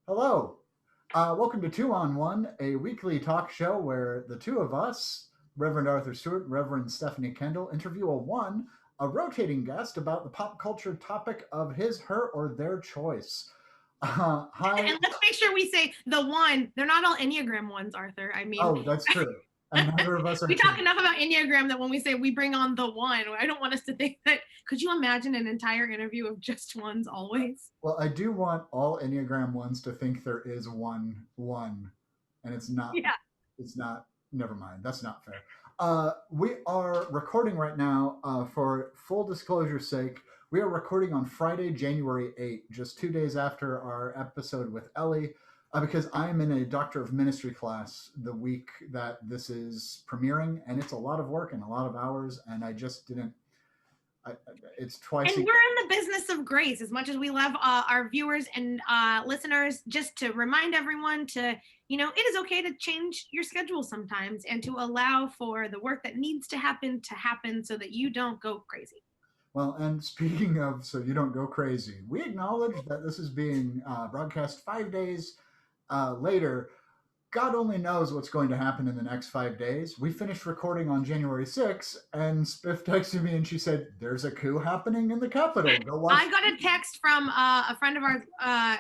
Hello. Welcome to Two on One, a weekly talk show where the two of us, Reverend Arthur Stewart, Reverend Stephanie Kendall, interview a rotating guest about the pop culture topic of his, her, or their choice. Hi. And let's make sure we say the one. They're not all Enneagram ones, Arthur. I mean, Oh, that's true. And neither of us are we talk two. enough about Enneagram that when we say we bring on the one, I don't want us to think that. Could you imagine an entire interview of just ones always? Well, I do want all Enneagram ones to think there is one, and it's not. Yeah. It's not. Never mind. That's not fair. We are recording right now. For full disclosure's sake, we are recording on Friday, January 8th, just 2 days after our episode with Ellie, because I am in a Doctor of Ministry class the week that this is premiering, and it's a lot of work and a lot of hours, and I just didn't. I, it's twice And a we're in the business of grace as much as we love our viewers and listeners. Just to remind everyone to, it is okay to change your schedule sometimes and to allow for the work that needs to happen so that you don't go crazy. Well, and speaking of, so you don't go crazy, we acknowledge that this is being broadcast 5 days later. God only knows what's going to happen in the next 5 days. We finished recording on January 6th, and Spiff texted me and she said, "There's a coup happening in the Capitol. Go watch." I got a text from a friend of ours, a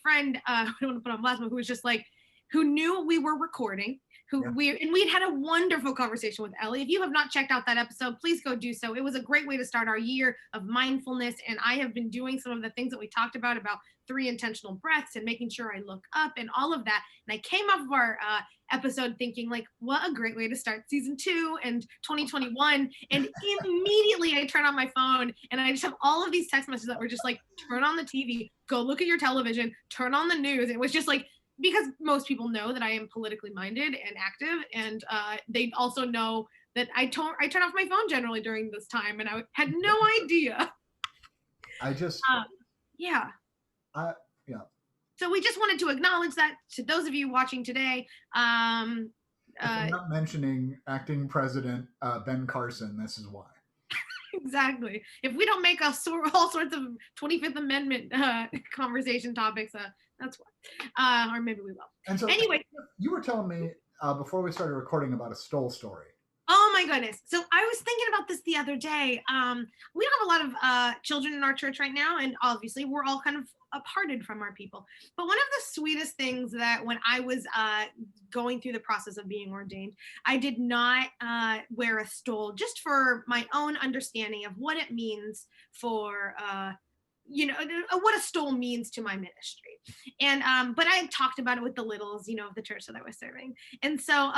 friend, I don't want to put on blast, but who was just like, who knew we were recording, Yeah. we'd had a wonderful conversation with Ellie. If you have not checked out that episode, please go do so. It was a great way to start our year of mindfulness. And I have been doing some of the things that we talked about 3 intentional breaths and making sure I look up and all of that. And I came off of our episode thinking, like, what a great way to start season 2 and 2021. And immediately I turn on my phone and I just have all of these text messages that were just like, turn on the TV, go look at your television, turn on the news. It was just like, because most people know that I am politically minded and active, and they also know that I turn off my phone generally during this time, and I had no idea. I just, Yeah. I, yeah. So we just wanted to acknowledge that to those of you watching today. If I'm not mentioning acting president Ben Carson, this is why. Exactly. If we don't make all sorts of 25th Amendment conversation topics, that's why. Or maybe we will. And so, Anyway, you were telling me before we started recording about a Stoll story. oh my goodness. So I was thinking about this the other day. We don't have a lot of children in our church right now, and obviously we're all kind of aparted from our people. But one of the sweetest things that when I was going through the process of being ordained, I did not wear a stole, just for my own understanding of what it means for what a stole means to my ministry. And but I had talked about it with the littles, of the church that I was serving. And so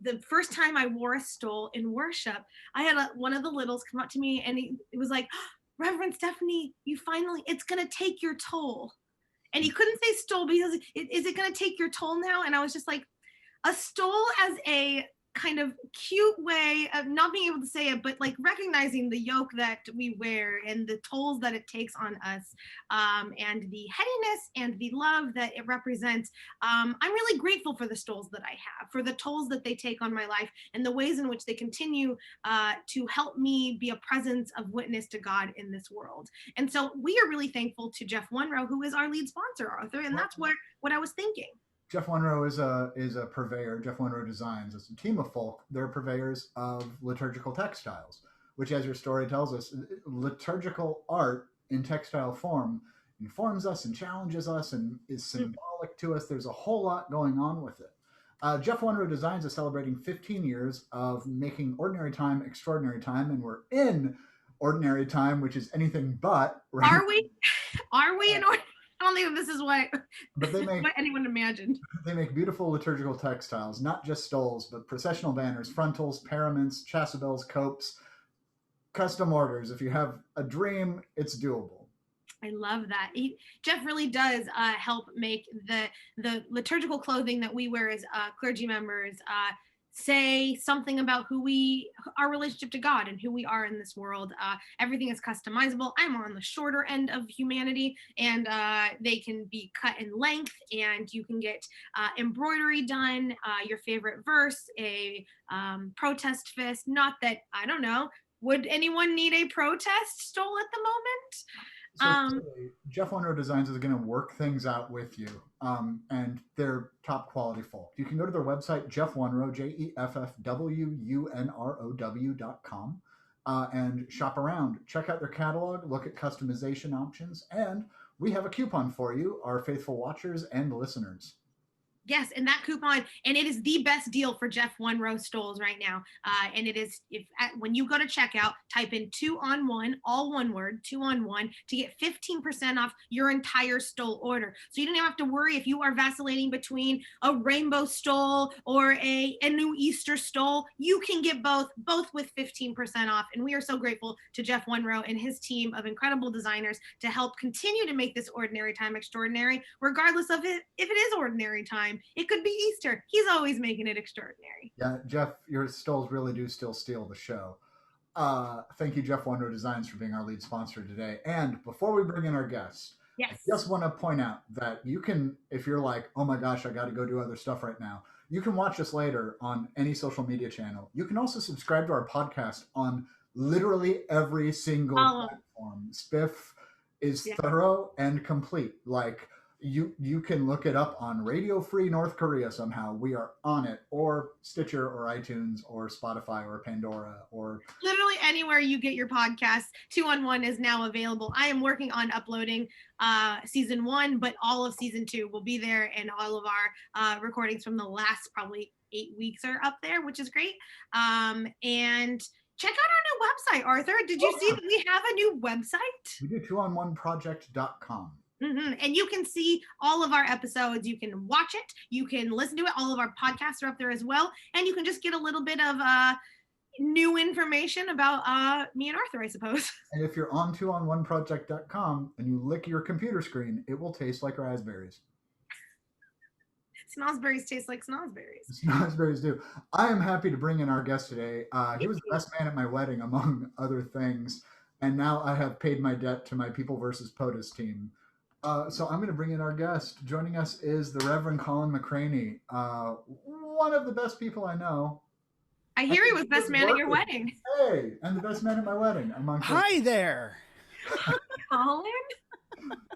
the first time I wore a stole in worship, I had one of the littles come up to me and it was like, Reverend Stephanie, it's gonna take your toll. And he couldn't say stole because is it gonna take your toll now? And I was just like, a stole as a kind of cute way of not being able to say it, but like recognizing the yoke that we wear and the tolls that it takes on us, and the heaviness and the love that it represents. I'm really grateful for the stoles that I have, for the tolls that they take on my life, and the ways in which they continue to help me be a presence of witness to God in this world. And so we are really thankful to Jeff Wunrow, who is our lead sponsor, Arthur, and that's what I was thinking. Jeff Wunrow is a purveyor. Jeff Wunrow Designs. It's a team of folk. They're purveyors of liturgical textiles, which, as your story tells us, liturgical art in textile form informs us and challenges us and is symbolic to us. There's a whole lot going on with it. Jeff Wunrow Designs is celebrating 15 years of making ordinary time extraordinary time, and we're in ordinary time, which is anything but. Right? Are we? Are we in ordinary? I don't think this is what, but they make, what anyone imagined. They make beautiful liturgical textiles, not just stoles, but processional banners, frontals, paraments, chasubles, copes, custom orders. If you have a dream, it's doable. I love that. Jeff really does help make the liturgical clothing that we wear as clergy members say something about our relationship to God and who we are in this world. Everything is customizable. I'm on the shorter end of humanity, and they can be cut in length, and you can get embroidery done, your favorite verse, a protest fist. Not that, I don't know, would anyone need a protest stole at the moment? So essentially, Jeff Monroe Designs is going to work things out with you, and they're top quality folk. You can go to their website, Jeff Wunrow, JEFFWUNROW.com, and shop around. Check out their catalog, look at customization options, and we have a coupon for you, our faithful watchers and listeners. Yes, and that coupon, and it is the best deal for Jeff Wunrow stoles right now. And it is when you go to checkout, type in 2-on-1, all one word, 2-on-1, to get 15% off your entire stole order. So you don't even have to worry if you are vacillating between a rainbow stole or a new Easter stole. You can get both with 15% off. And we are so grateful to Jeff Wunrow and his team of incredible designers to help continue to make this ordinary time extraordinary, regardless of if it is ordinary time. It could be Easter. He's always making it extraordinary. Yeah, Jeff, your stoles really do still steal the show. Thank you, Jeff Wunrow Designs, for being our lead sponsor today. And before we bring in our guest, yes, I just want to point out that you can, if you're like, oh my gosh, I got to go do other stuff right now, you can watch us later on any social media channel. You can also subscribe to our podcast on literally every single platform. Spiff is thorough and complete. Like, you can look it up on Radio Free North Korea somehow. We are on it, or Stitcher, or iTunes, or Spotify, or Pandora, or literally anywhere you get your podcasts. 2-on-1 is now available. I am working on uploading season 1, but all of season 2 will be there, and all of our recordings from the last probably 8 weeks are up there, which is great. And check out our new website, Arthur. Did you see that we have a new website? We do 2on1project.com. Mm-hmm. And you can see all of our episodes. You can watch it. You can listen to it. All of our podcasts are up there as well. And you can just get a little bit of new information about me and Arthur, I suppose. And if you're on 2on1project.com and you lick your computer screen, it will taste like raspberries. Snosberries taste like snosberries. Snosberries do. I am happy to bring in our guest today. He was the best man at my wedding, among other things. And now I have paid my debt to my People vs. POTUS team. So I'm going to bring in our guest. Joining us is the Reverend Colin McRaney, one of the best people I know. I hear he was best man at your wedding. Hey, and the best man at my wedding. Hi there. Colin?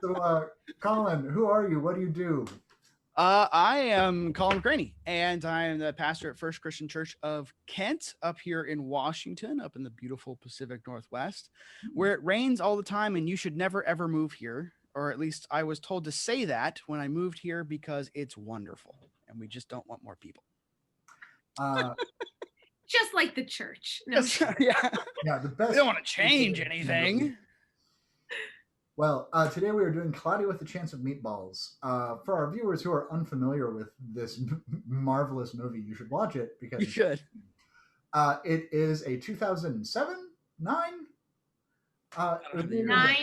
So, Colin, who are you? What do you do? I am Colin McRaney, and I am the pastor at First Christian Church of Kent up here in Washington, up in the beautiful Pacific Northwest, where it rains all the time, and you should never, ever move here. Or at least I was told to say that when I moved here, because it's wonderful and we just don't want more people. Just like the church. No. Yeah, the best. We don't want to change anything. Well, today we are doing Cloudy with a Chance of Meatballs. For our viewers who are unfamiliar with this marvelous movie, you should watch it because you should. It is a 2007, 9? 9.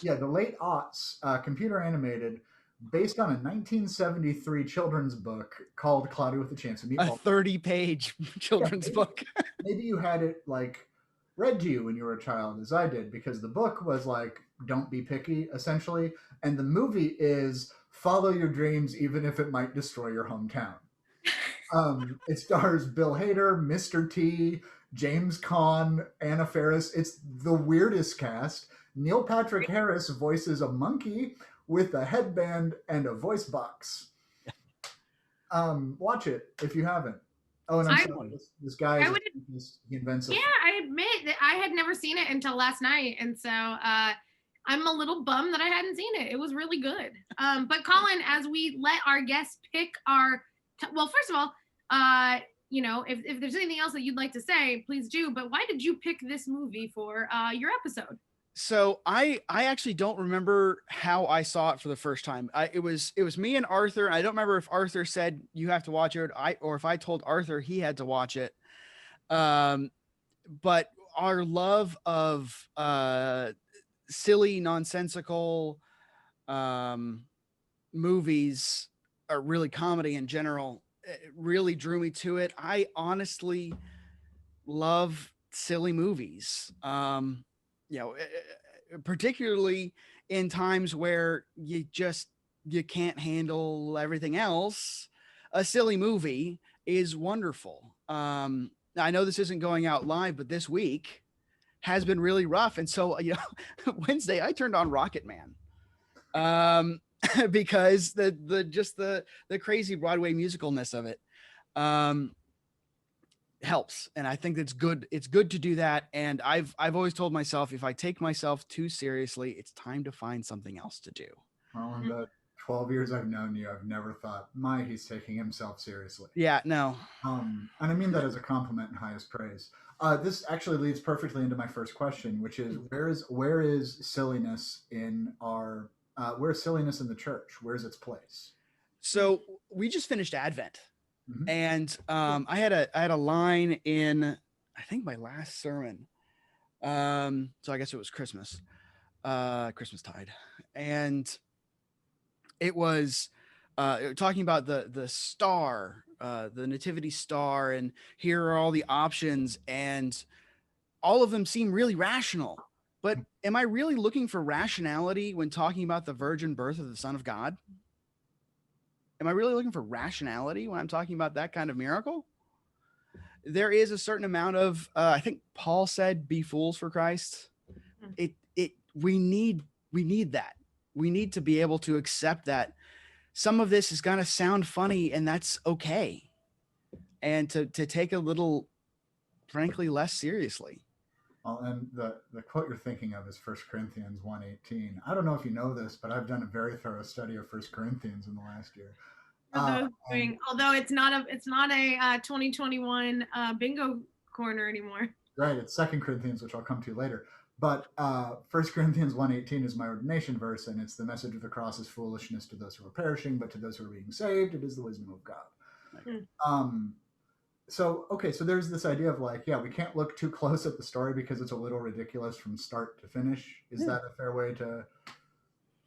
Yeah, the late aughts, computer animated, based on a 1973 children's book called Cloudy with a Chance of Meatballs. A 30-page children's book. Maybe you had it like read to you when you were a child, as I did, because the book was like, don't be picky, essentially. And the movie is follow your dreams, even if it might destroy your hometown. It stars Bill Hader, Mr. T, James Caan, Anna Faris. It's the weirdest cast. Neil Patrick Harris voices a monkey with a headband and a voice box. Watch it if you haven't. Oh, and I'm sorry, this guy, he invents it. Yeah, I admit that I had never seen it until last night. And so I'm a little bummed that I hadn't seen it. It was really good. But Colin, as we let our guests pick well, first of all, if there's anything else that you'd like to say, please do. But why did you pick this movie for your episode? So I actually don't remember how I saw it for the first time. It was me and Arthur. I don't remember if Arthur said you have to watch it, or if I told Arthur he had to watch it. But our love of silly, nonsensical movies, or really comedy in general, it really drew me to it. I honestly love silly movies. Particularly in times where you can't handle everything else. A silly movie is wonderful. I know this isn't going out live, but this week has been really rough. And so, Wednesday I turned on Rocket Man. Because the crazy Broadway musicalness of it helps. And I think it's good. It's good to do that. And I've always told myself, if I take myself too seriously, it's time to find something else to do. Well, in the 12 years I've known you, I've never thought, he's taking himself seriously. Yeah, no. And I mean that as a compliment and highest praise. This actually leads perfectly into my first question, which is where is silliness in our where's silliness in the church? Where's its place? So we just finished Advent, and I had a line in, I think, my last sermon. So I guess it was Christmastide, and it was talking about the star, the nativity star, and here are all the options, and all of them seem really rational. But am I really looking for rationality when talking about the virgin birth of the Son of God? Am I really looking for rationality when I'm talking about that kind of miracle? There is a certain amount of, I think Paul said, be fools for Christ. We need that. We need to be able to accept that some of this is going to sound funny, and that's okay. And to take a little, frankly, less seriously. Well, and the quote you're thinking of is 1 Corinthians 1:18. I don't know if you know this, but I've done a very thorough study of 1 Corinthians in the last year. Although it's not a 2021 bingo corner anymore. Right, it's 2 Corinthians, which I'll come to later. But 1 Corinthians 1:18 is my ordination verse, and it's the message of the cross is foolishness to those who are perishing, but to those who are being saved, it is the wisdom of God. So there's this idea of we can't look too close at the story because it's a little ridiculous from start to finish. Is that a fair way to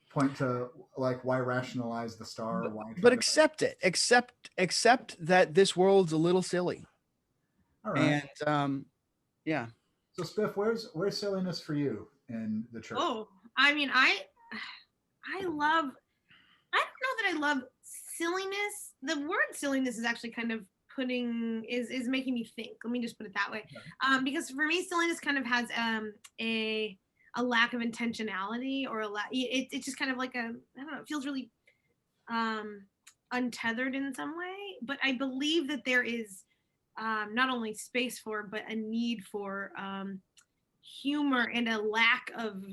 point to why rationalize the star? But accept it. Accept that this world's a little silly. All right. And yeah. So Spiff, where's silliness for you in the church? Oh, I mean, I don't know that I love silliness. The word silliness is actually kind of is making me think. Let me just put it that way. Okay. Because for me, silliness kind of has a lack of intentionality, or it's just kind of like I don't know, it feels really untethered in some way. But I believe that there is not only space for, but a need for humor and a lack of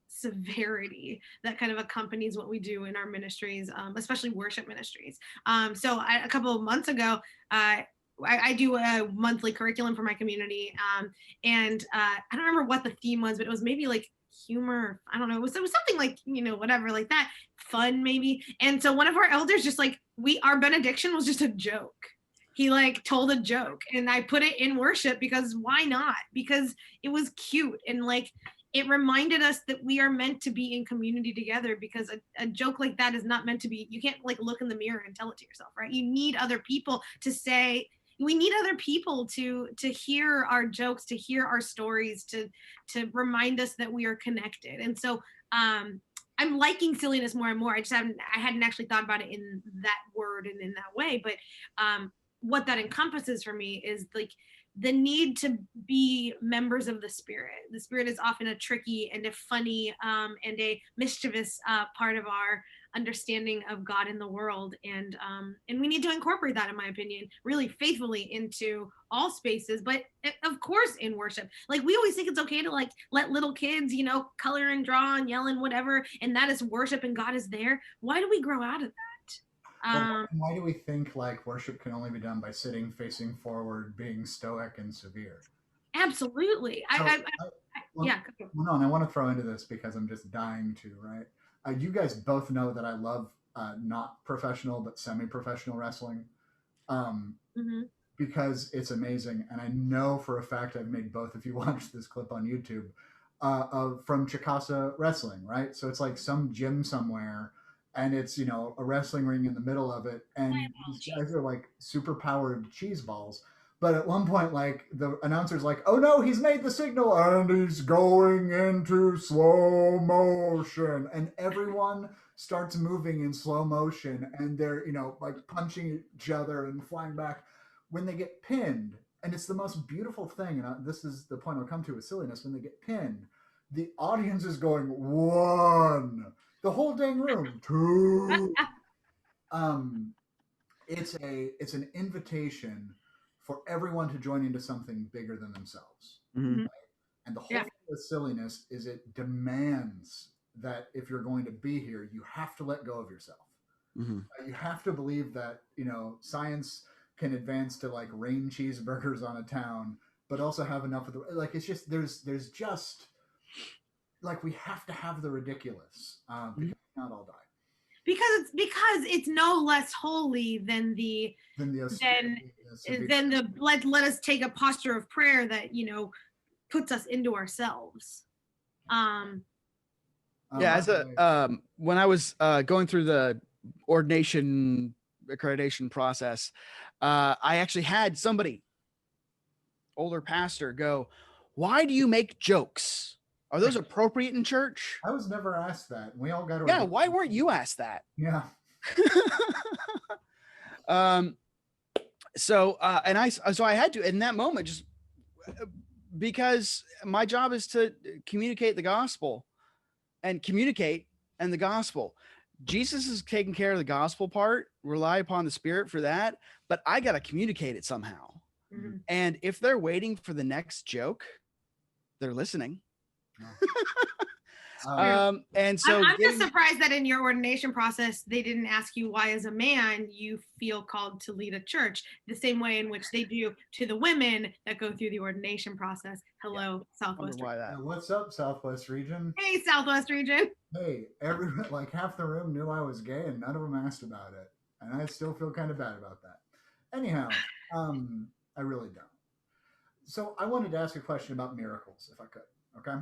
severity that kind of accompanies what we do in our ministries, especially worship ministries. So a couple of months ago, I do a monthly curriculum for my community, and I don't remember what the theme was, but it was maybe like humor. I don't know. It was something like, whatever, like that, fun maybe. And so one of our elders just our benediction was just a joke. He told a joke, and I put it in worship because why not? Because it was cute, and it reminded us that we are meant to be in community together, because a joke like that is not meant to be, you can't look in the mirror and tell it to yourself, right? You need other people to say, we need other people to hear our jokes, to hear our stories, to remind us that we are connected. And so I'm liking silliness more and more. I hadn't actually thought about it in that word and in that way, but what that encompasses for me is the need to be members of the Spirit. The Spirit is often a tricky and a funny and a mischievous part of our understanding of God in the world, and we need to incorporate that, in my opinion, really faithfully into all spaces, but of course in worship. We always think it's okay to let little kids, color and draw and yell and whatever, and that is worship and God is there. Why do we grow out of that? Why do we think worship can only be done by sitting facing forward, being stoic and severe? Absolutely. Yeah. No, and I want to throw into this because I'm just dying to, right? You guys both know that I love not professional but semi-professional wrestling, because it's amazing, and I know for a fact I've made both of you watch this clip on YouTube from Chicasa Wrestling, right? So it's some gym somewhere, and it's a wrestling ring in the middle of it, and these guys are super powered cheese balls. But at one point, the announcer's oh no, he's made the signal and he's going into slow motion, and everyone starts moving in slow motion, and they're punching each other and flying back. When they get pinned, And it's the most beautiful thing. And this is the point I'll come to with silliness. When they get pinned, the audience is going, one. The whole dang room, two. Um, it's an invitation for everyone to join into something bigger than themselves. Mhm. And the whole Yeah. thing with silliness is it demands that if you're going to be here, you have to let go of yourself. Mhm. You have to believe that, science can advance to like rain cheeseburgers on a town, but also have enough of the like. It's just there's just like we have to have the ridiculous because not all die. Because it's no less holy than the Then the let us take a posture of prayer that puts us into ourselves. Yeah, as when I was going through the ordination accreditation process, I actually had somebody, older pastor, go, "Why do you make jokes? Are those appropriate in church?" I was never asked that. We all got to. Yeah, why weren't you asked that? Yeah. So I had to in that moment, just because my job is to communicate the gospel and the gospel. Jesus is taking care of the gospel part, rely upon the Spirit for that, but I got to communicate it somehow. Mm-hmm. And if they're waiting for the next joke, they're listening. And so I'm just surprised that in your ordination process, they didn't ask you why, as a man, you feel called to lead a church the same way in which they do to the women that go through the ordination process. Hello, Southwest. What's up, Southwest region? Hey, Southwest region. Hey, like half the room knew I was gay, and none of them asked about it, and I still feel kind of bad about that. Anyhow, I really don't. So I wanted to ask a question about miracles, if I could. Okay.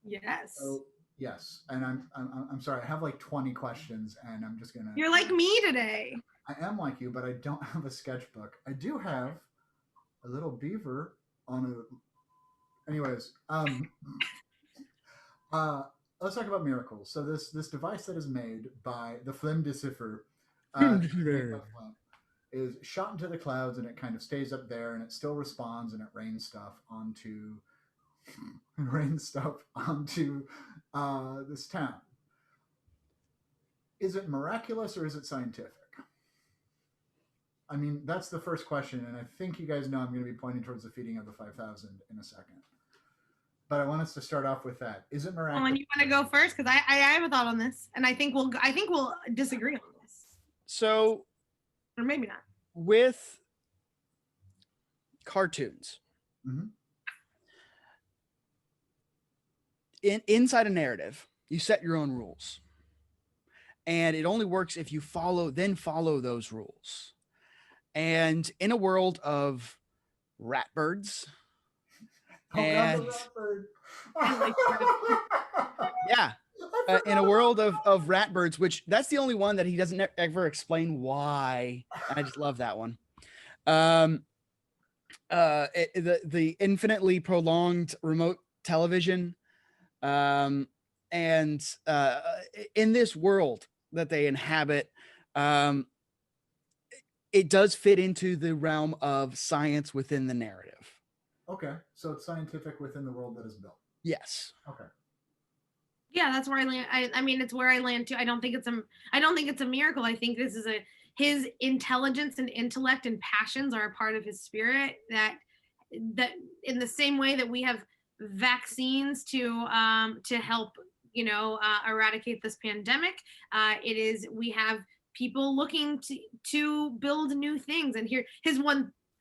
Yes. So, yes, and I'm sorry. I have like 20 questions, and I'm just gonna. You're like me today. I am like you, but I don't have a sketchbook. I do have a little beaver on a. Anyways, let's talk about miracles. So this device that is made by the Flem Decipher, is shot into the clouds, and it kind of stays up there, and it still responds, and it rains stuff onto this town. Is it miraculous or is it scientific? I mean, that's the first question, and I think you guys know I'm going to be pointing towards the feeding of the 5,000 in a second. But I want us to start off with that. Is it miraculous? Oh, and you want to go first because I have a thought on this, and I think we'll disagree on this. So, or maybe not. With cartoons, inside a narrative, you set your own rules, and it only works if you follow those rules. And in a world of rat birds, in a world of rat birds, which that's the only one that he doesn't ever explain why. I just love that one. The infinitely prolonged remote television, and in this world that they inhabit, it does fit into the realm of science within the narrative. Okay, so it's scientific within the world that is built. Yes. Okay. Yeah, that's where I land. I mean, it's where I land too. I don't think it's a miracle. I think this is his intelligence and intellect and passions are a part of his spirit that in the same way that we have vaccines to help eradicate this pandemic, we have people looking to build new things, and here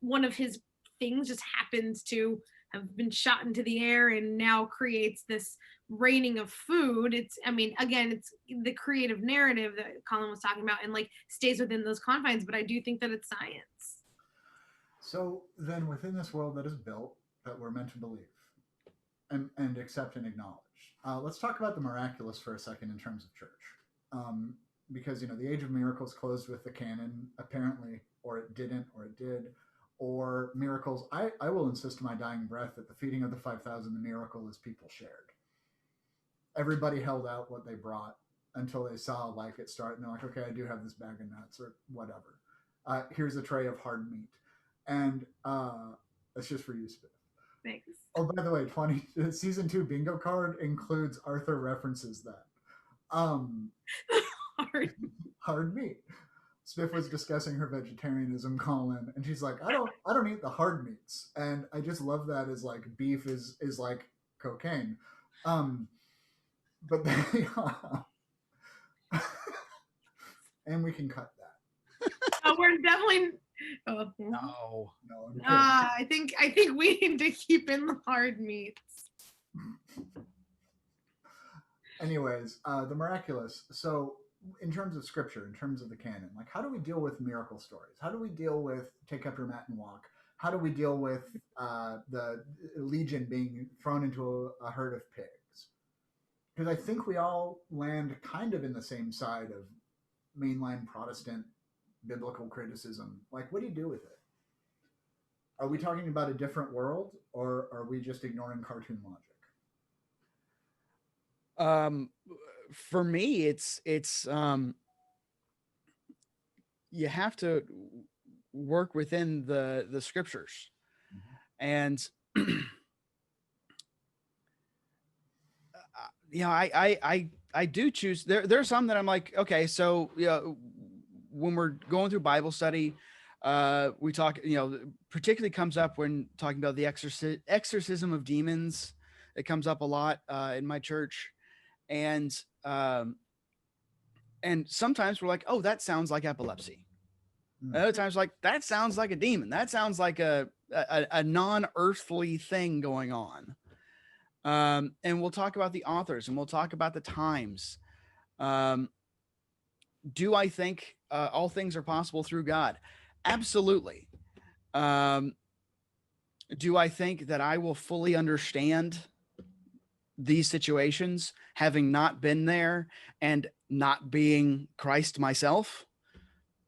one of his things just happens to have been shot into the air and now creates this raining of food. It's the creative narrative that Colin was talking about and like stays within those confines, but I do think that it's science. So then within this world that is built, that we're meant to believe and accept and acknowledge, let's talk about the miraculous for a second in terms of church. Because the age of miracles closed with the canon, apparently, or it didn't, or it did, or miracles. I will insist to my dying breath that the feeding of the 5,000, the miracle is people shared. Everybody held out what they brought until they saw like it start, and they're like, okay, I do have this bag of nuts or whatever. Here's a tray of hard meat. And That's just for you, Spiff. Thanks. Oh, by the way, season 2 bingo card includes Arthur references that. Hard meat. Spiff was discussing her vegetarianism, Colin, and she's like, I don't eat the hard meats. And I just love that as like beef is like cocaine. But they and we can cut that. Oh, we're definitely No. I think we need to keep in the hard meats. Anyways, the miraculous. So in terms of scripture, in terms of the canon, like how do we deal with miracle stories? How do we deal with take up your mat and walk? How do we deal with the legion being thrown into a herd of pigs? Because I think we all land kind of in the same side of mainline Protestant biblical criticism. Like, what do you do with it? Are we talking about a different world, or are we just ignoring cartoon logic? For me, it's you have to work within the scriptures, and I do choose. There's some that I'm like, okay, so when we're going through Bible study, we talk, particularly comes up when talking about the exorcism of demons. It comes up a lot in my church, and sometimes we're like, oh, that sounds like epilepsy. Other times, like, that sounds like a demon. That sounds like a non-earthly thing going on. And we'll talk about the authors, and we'll talk about the times. Do I think all things are possible through God? Absolutely. Do I think that I will fully understand these situations, having not been there and not being Christ myself?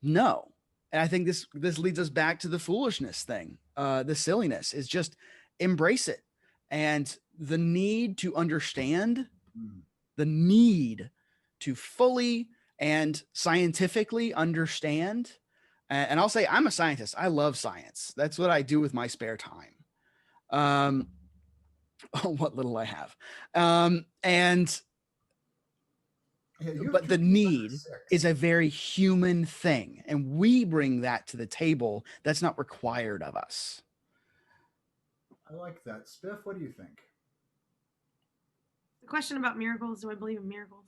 No. And I think this leads us back to the foolishness thing. The silliness is just embrace it. And the need to understand, the need to fully and scientifically understand. And I'll say I'm a scientist. I love science. That's what I do with my spare time. What little I have. But the need is a very human thing. And we bring that to the table. That's not required of us. I like that. Spiff, what do you think? The question about miracles, do I believe in miracles?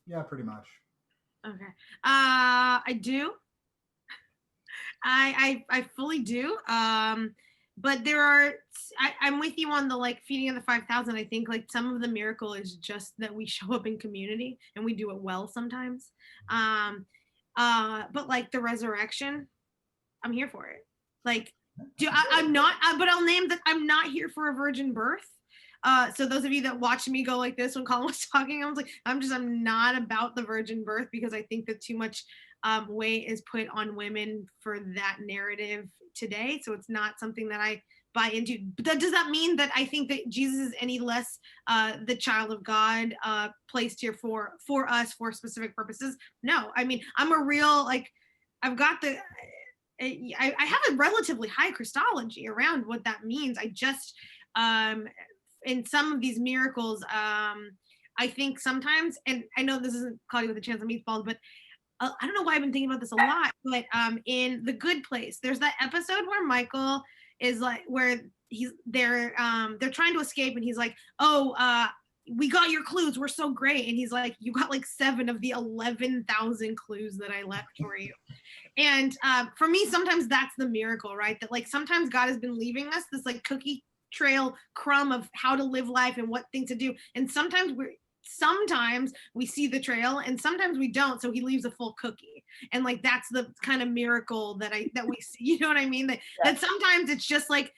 Yeah, pretty much. Okay. I do. I fully do. But there are, I'm with you on the like feeding of the 5,000. I think like some of the miracle is just that we show up in community and we do it well sometimes. But like the resurrection, I'm here for it. Like, I'm not, but I'll name that I'm not here for a virgin birth. So those of you that watched me go like this when Colin was talking, I was like, I'm not about the virgin birth, because I think that too much weight is put on women for that narrative today. So it's not something that I buy into. But does that mean that I think that Jesus is any less the child of God placed here for us for specific purposes? No, I mean, I'm a real, like, I've got the, I have a relatively high Christology around what that means. I just, in some of these miracles, I think sometimes, and I know this isn't Claudia with a Chance of Meatballs, but I don't know why I've been thinking about this a lot, but in The Good Place, there's that episode where Michael is like, where they're trying to escape, and he's like, oh, we got your clues, we're so great, and he's like, you got like 7 of the 11,000 clues that I left for you. And for me, sometimes that's the miracle, right? That like sometimes God has been leaving us this like cookie trail crumb of how to live life and what things to do, and sometimes we see the trail and sometimes we don't, so he leaves a full cookie, and like that's the kind of miracle that we see, you know what I mean, that sometimes it's just like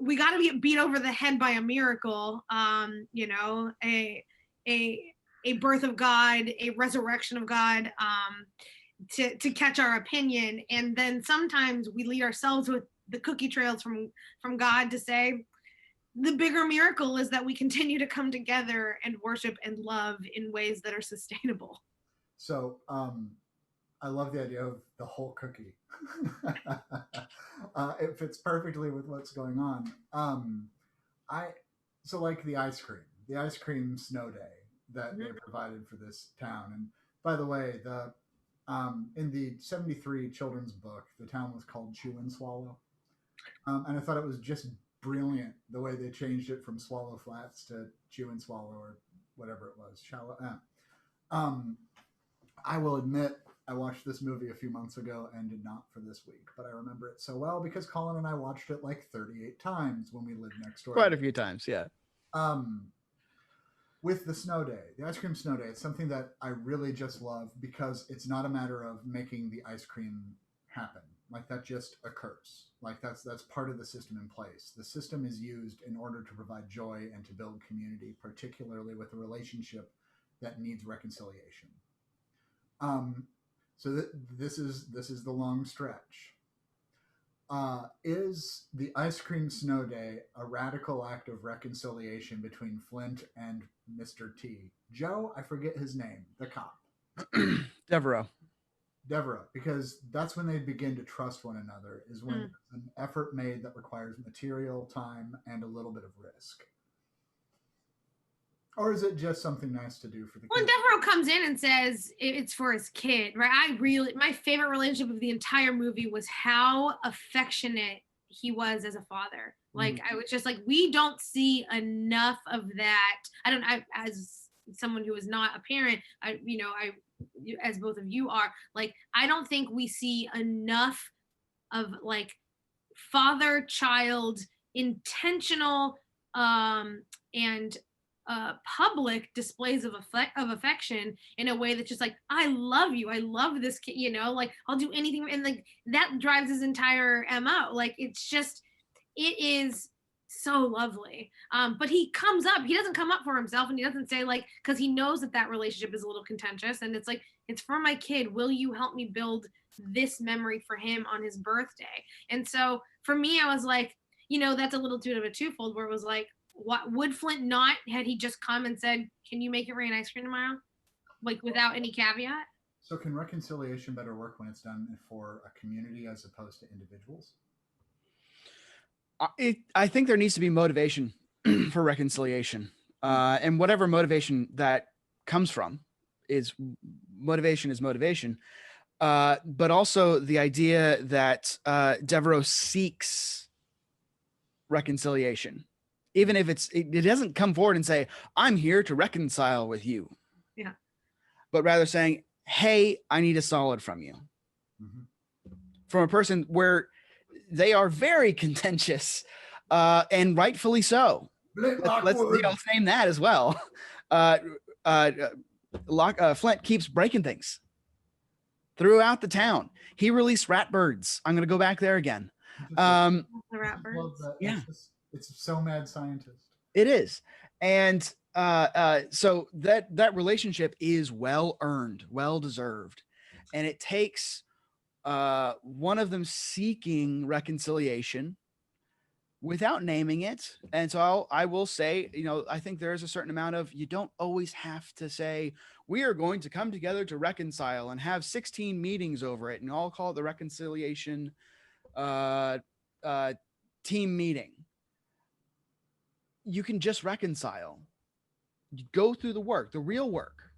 we got to get beat over the head by a miracle, you know, a birth of God, a resurrection of God, to catch our opinion, and then sometimes we lead ourselves with the cookie trails from God to say the bigger miracle is that we continue to come together and worship and love in ways that are sustainable. So I love the idea of the whole cookie. It fits perfectly with what's going on. I so like the ice cream snow day that they Mhm. provided for this town. And by the way, the in the '73 children's book, the town was called Chew and Swallow, and I thought it was just brilliant the way they changed it from Swallow Flats to Chew and Swallow or whatever it was. Shallow. Um, I will admit I watched this movie a few months ago and did not for this week, but I remember it so well because Colin and I watched it like 38 times when we lived next door. Quite a few times, yeah. Um, with the snow day, the ice cream snow day, it's something that I really just love because it's not a matter of making the ice cream happen. Like that just occurs. Like that's part of the system in place. The system is used in order to provide joy and to build community, particularly with a relationship that needs reconciliation. Um, so this is the long stretch. Is the ice cream snow day a radical act of reconciliation between Flint and Mr. T? Joe, I forget his name, the cop. Devereaux. Deborah, because that's when they begin to trust one another, is when Mm. there's an effort made that requires material, time, and a little bit of risk. Or is it just something nice to do for the When kids? Devereaux comes in and says it's for his kid, right? My favorite relationship of the entire movie was how affectionate he was as a father. Like I was just like, we don't see enough of that. As someone who is not a parent, as both of you are, like, I don't think we see enough of like father child intentional and public displays of affection in a way that's just like, I love you, I love this kid, like I'll do anything, and like that drives his entire mo. Like it is so lovely. But he doesn't come up for himself, and he doesn't say, like, because he knows that relationship is a little contentious, and it's like, it's for my kid, will you help me build this memory for him on his birthday? And so for me, I was like, that's a little bit of a twofold, where it was like, what would Flint not, had he just come and said, can you make it rain ice cream tomorrow, like without any caveat? So, can reconciliation better work when it's done for a community as opposed to individuals? I think there needs to be motivation for reconciliation, and whatever motivation that comes from is motivation. But also the idea that Devereaux seeks reconciliation, even if it doesn't come forward and say, I'm here to reconcile with you. Yeah. But rather saying, hey, I need a solid from you. Mm-hmm. From a person where they are very contentious, and rightfully so. Let's name that as well. Flint keeps breaking things throughout the town. He released rat birds. I'm going to go back there again. The rat birds. Yeah, it's so mad scientist. It is, and so that relationship is well earned, well deserved, and it takes one of them seeking reconciliation without naming it. And so I will say, I think there is a certain amount of, you don't always have to say, we are going to come together to reconcile and have 16 meetings over it and all call it the reconciliation team meeting. You can just reconcile. You go through the work, the real work,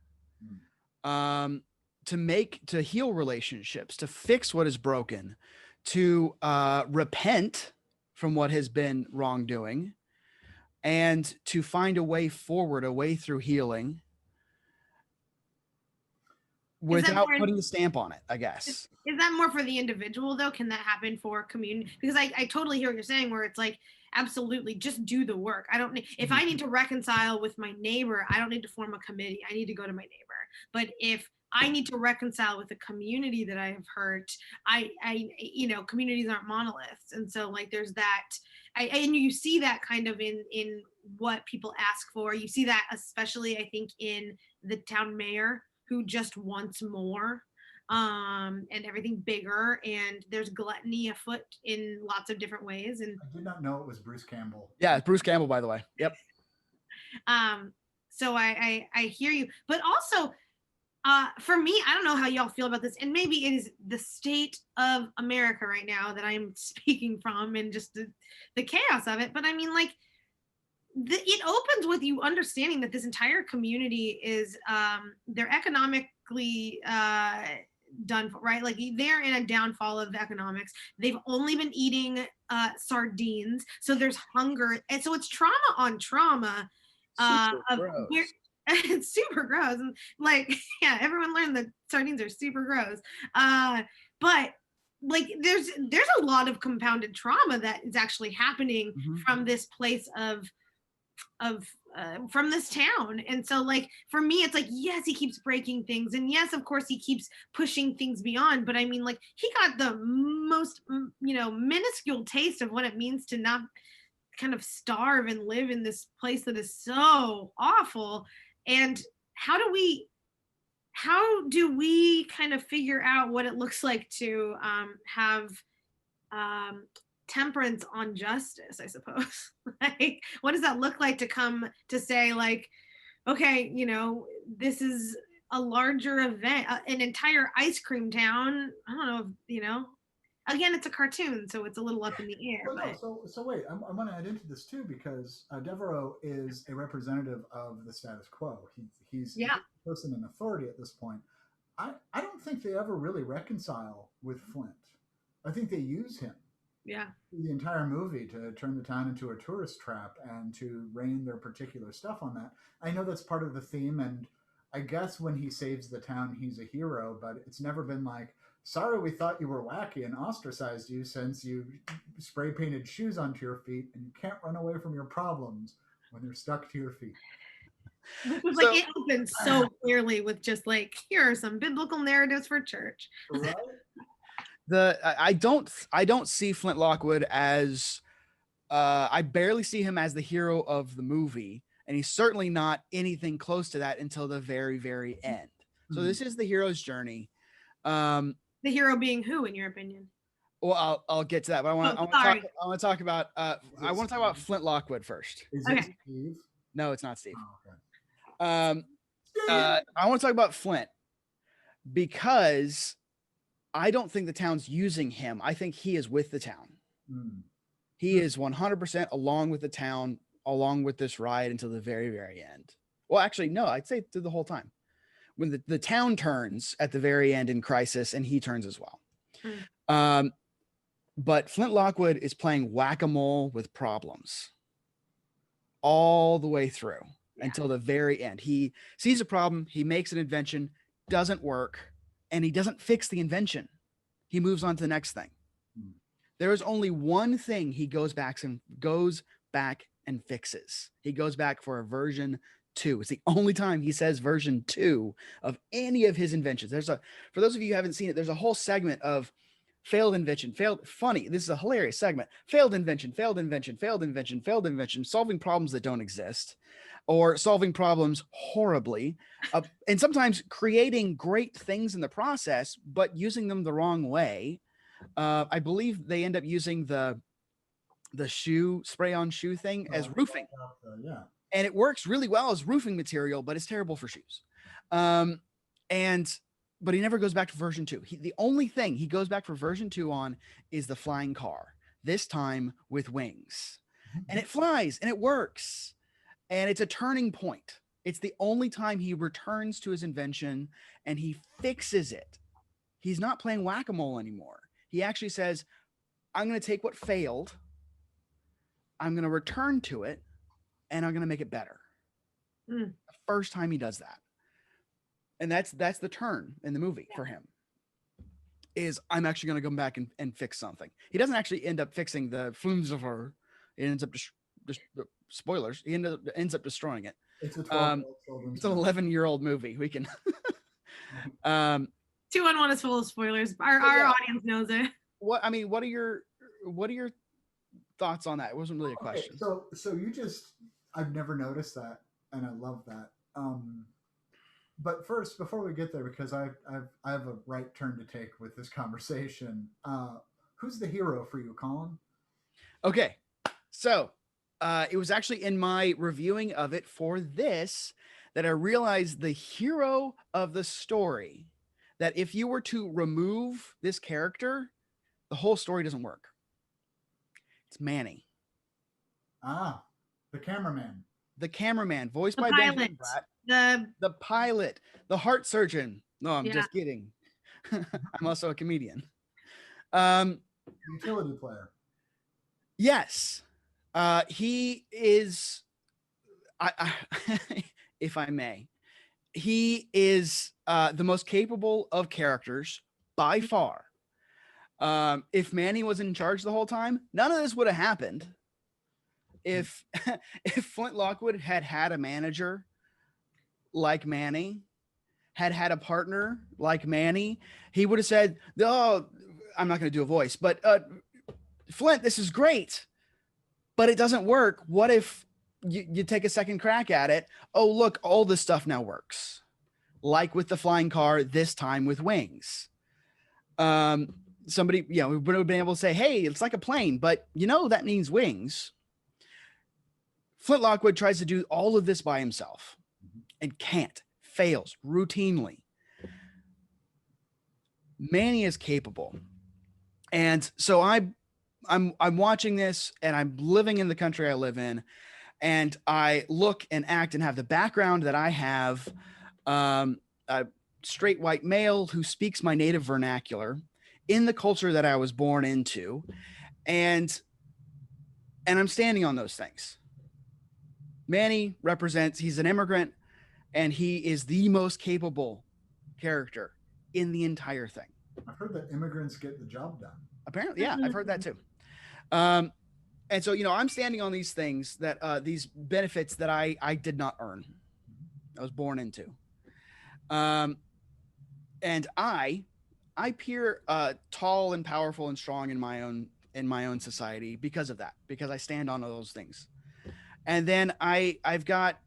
to heal relationships, to fix what is broken, to repent from what has been wrongdoing, and to find a way forward, a way through healing without putting a stamp on it, I guess. Is that more for the individual though? Can that happen for community? Because I totally hear what you're saying, where it's like, absolutely, just do the work. I don't need, if I need to reconcile with my neighbor, I don't need to form a committee. I need to go to my neighbor. But if I need to reconcile with a community that I have hurt, communities aren't monoliths. And so like there's that, and you see that kind of in what people ask for. You see that especially, I think, in the town mayor, who just wants more, and everything bigger, and there's gluttony afoot in lots of different ways. And I did not know it was Bruce Campbell. Yeah, it's Bruce Campbell, by the way. Yep. So I hear you, but also For me, I don't know how y'all feel about this, and maybe it is the state of America right now that I'm speaking from, and just the chaos of it. But I mean, like, it opens with you understanding that this entire community is they're economically done for, right? Like, they're in a downfall of economics. They've only been eating sardines, so there's hunger, and so it's trauma on trauma. Super Of where, gross. it's super gross, and like, yeah, everyone learned that sardines are super gross. But like, there's a lot of compounded trauma that is actually happening from this place of from this town. And so, like, for me, it's like, yes, he keeps breaking things, and yes, of course, he keeps pushing things beyond, but I mean, like, he got the most minuscule taste of what it means to not kind of starve and live in this place that is so awful. And how do we kind of figure out what it looks like to have temperance on justice, I suppose? Like, what does that look like to come to say, like, okay, this is a larger event, an entire ice cream town. I don't know if, again, it's a cartoon, so it's a little up in the air. Well, no. But So wait. I'm going to add into this too because Devereaux is a representative of the status quo. He's yeah, a person in authority at this point. I don't think they ever really reconcile with Flint. I think they use him yeah, the entire movie to turn the town into a tourist trap and to rain their particular stuff on that. I know that's part of the theme, and I guess when he saves the town, he's a hero, but it's never been like, sorry, we thought you were wacky and ostracized you since you spray painted shoes onto your feet and you can't run away from your problems when they're stuck to your feet. this was So like, it opened so clearly with just like, here are some biblical narratives for church. Right? I don't see Flint Lockwood as I barely see him as the hero of the movie, and he's certainly not anything close to that until the very, very end. So this is the hero's journey. The hero being who, in your opinion? Well, I'll get to that, but I want to talk about I want to talk about Flint Lockwood first. Is Okay. it Steve? No, it's not Steve. Oh, okay. I want to talk about Flint because I don't think the town's using him. I think he is with the town. He is 100% along with the town, along with this ride until the very, very end. Well, actually, no, I'd say through the whole time. When the town turns at the very end in crisis, and he turns as well. But Flint Lockwood is playing whack-a-mole with problems all the way through until the very end. He sees a problem, he makes an invention, doesn't work, and he doesn't fix the invention. He moves on to the next thing. There is only one thing he goes back and fixes. He goes back for a version 2. It's the only time he says version 2 of any of his inventions. For those of you who haven't seen it, there's a whole segment of failed invention, funny. This is a hilarious segment. Failed invention, solving problems that don't exist, or solving problems horribly, and sometimes creating great things in the process, but using them the wrong way. I believe they end up using the shoe spray-on shoe thing as roofing. And it works really well as roofing material, but it's terrible for shoes. But he never goes back to version 2. The only thing he goes back for version 2 on is the flying car, this time with wings. And it flies and it works. And it's a turning point. It's the only time he returns to his invention and he fixes it. He's not playing whack-a-mole anymore. He actually says, I'm going to take what failed, I'm going to return to it, and I'm going to make it better. The first time he does that. And that's the turn in the movie for him, is I'm actually going to go back and fix something. He doesn't actually end up fixing the flumes of her. He ends up just spoilers. He ends up destroying it. It's a 12-year-old it's an 11-year-old movie. We can 2-on-1 is full of spoilers. Our audience knows it. What are your thoughts on that? It wasn't really a question. So I've never noticed that, and I love that. But first, before we get there, because I have a right turn to take with this conversation, who's the hero for you, Colin? Okay, so it was actually in my reviewing of it for this that I realized the hero of the story, that if you were to remove this character, the whole story doesn't work. It's Manny. Ah, the cameraman. The cameraman, voiced The by pilot. Benjamin Bratt. The The pilot, the heart surgeon. No, I'm Yeah. just kidding. I'm also a comedian. Um, Utility player. yes. He is, if I may, he is the most capable of characters by far. If Manny was in charge the whole time, none of this would have happened. If if Flint Lockwood had had a manager like Manny, had a partner like Manny, he would have said, "Oh, I'm not going to do a voice, but Flint, this is great, but it doesn't work. What if you take a second crack at it? Oh, look, all this stuff now works, like with the flying car, this time with wings." Somebody, we would have been able to say, "Hey, it's like a plane, but that means wings." Flint Lockwood tries to do all of this by himself and can't, fails routinely. Manny is capable. And so I'm watching this, and I'm living in the country I live in, and I look and act and have the background that I have, a straight white male who speaks my native vernacular in the culture that I was born into, and I'm standing on those things. Manny represents, he's an immigrant, and he is the most capable character in the entire thing. I've heard that immigrants get the job done. Apparently, yeah, I've heard that too. And so, I'm standing on these things that these benefits that I did not earn. I was born into. And I appear tall and powerful and strong in my own society because of that, because I stand on all those things. And then I've got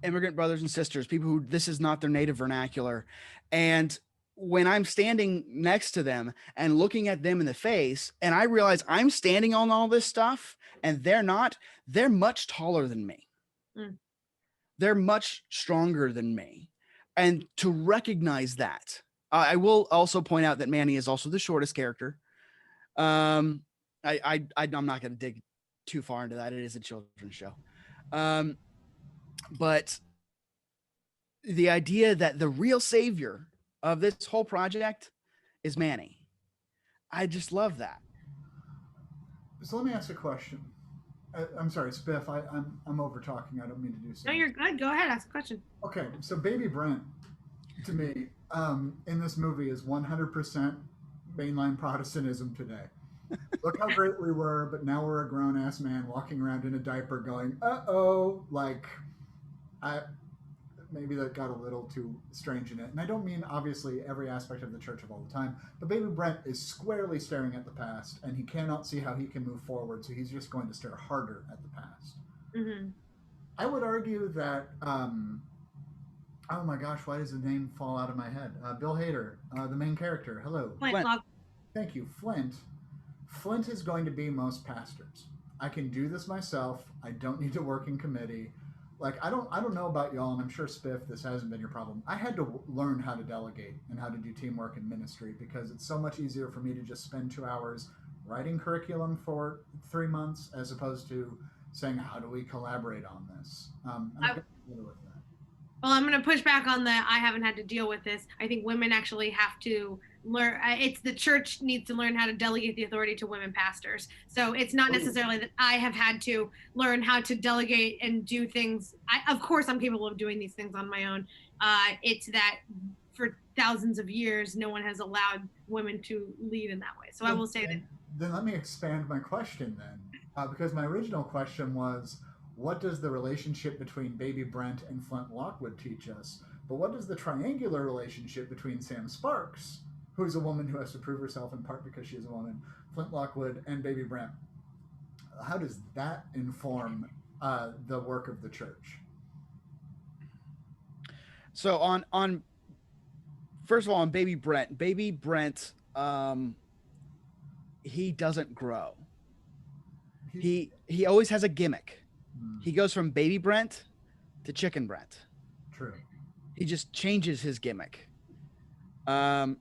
immigrant brothers and sisters, people who this is not their native vernacular. And when I'm standing next to them and looking at them in the face, and I realize I'm standing on all this stuff and they're not, they're much taller than me. They're much stronger than me. And to recognize that, I will also point out that Manny is also the shortest character. I'm not going to dig too far into that. It is a children's show. But the idea that the real savior of this whole project is Manny. I just love that. So let me ask a question. I'm sorry, Spiff. I'm over talking. I don't mean to do so. No, you're good. Go ahead. Ask a question. Okay, so Baby Brent, to me, in this movie is 100% mainline Protestantism today. Look how great we were, but now we're a grown ass man walking around in a diaper, going, "Uh-oh!" Like, maybe that got a little too strange in it. And I don't mean, obviously, every aspect of the church of all the time, but Baby Brent is squarely staring at the past, and he cannot see how he can move forward, so he's just going to stare harder at the past. Mm-hmm. I would argue that, oh my gosh, why does the name fall out of my head? Bill Hader, the main character. Hello. Flint. Thank you. Flint. Flint is going to be most pastors. I can do this myself. I don't need to work in committee. Like, I don't know about y'all, and I'm sure, Spiff, this hasn't been your problem. I had to learn how to delegate and how to do teamwork in ministry, because it's so much easier for me to just spend 2 hours writing curriculum for 3 months as opposed to saying, how do we collaborate on this? Well, I'm going to push back on that. I haven't had to deal with this. I think women actually have to learn. It's the church needs to learn how to delegate the authority to women pastors. So it's not necessarily that I have had to learn how to delegate and do things. Of course, I'm capable of doing these things on my own. It's that for thousands of years, no one has allowed women to lead in that way. So I will say that. Then let me expand my question then, because my original question was, what does the relationship between Baby Brent and Flint Lockwood teach us? But what does the triangular relationship between Sam Sparks, who's a woman who has to prove herself in part because she is a woman, Flint Lockwood, and Baby Brent, how does that inform the work of the church? So on first of all, on Baby Brent, he doesn't grow. He always has a gimmick. He goes from Baby Brent to Chicken Brent. True. He just changes his gimmick. And